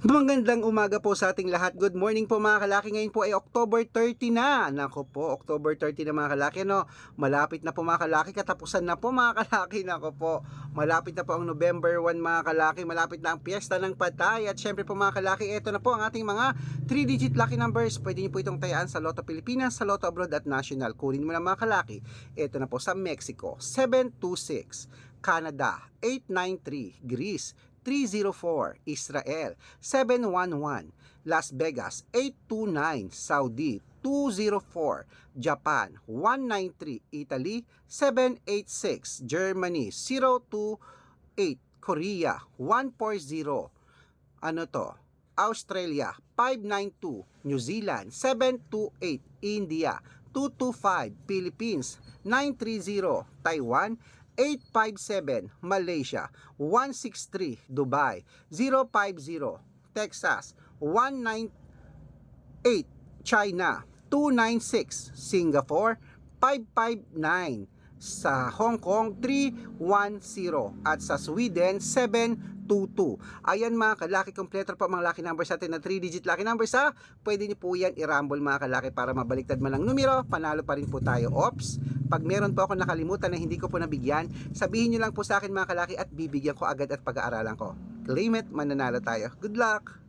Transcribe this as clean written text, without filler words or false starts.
Magandang umaga po sa ating lahat. Good morning po mga kalaki. Ngayon po ay October 30 na. Nako po, October 30 na mga kalaki, no? Malapit na po mga kalaki. Katapusan na po mga kalaki. Nako po, malapit na po ang November 1 mga kalaki. Malapit na ang piyesta ng Patay. At syempre po mga kalaki, ito na po ang ating mga 3-digit lucky numbers. Pwede niyo po itong tayaan sa Lotto Pilipinas, sa Lotto Abroad at National. Kunin mo na mga kalaki. Ito na po sa Mexico, 726. Canada, 893. Greece, 304, Israel 711, Las Vegas 829, Saudi 204, Japan 193, Italy 786, Germany 028, Korea 140, Australia 592, New Zealand 728, India 225, Philippines 930, Taiwan 857, Malaysia 163, Dubai 050, Texas 198, China 296, Singapore 559, sa Hong Kong 310 at sa Sweden 722. Ayan mga kalaki, kompleto pa mga lucky numbers natin na 3-digit lucky numbers ha. Pwede niyo po yan i-rumble mga kalaki para mabaliktad man ang numero, panalo pa rin po tayo. Ops, pag meron po ako nakalimutan na hindi ko po nabigyan, sabihin niyo lang po sa akin mga kalaki at bibigyan ko agad at pag-aaralan ko. Claim it, mananalo tayo. Good luck!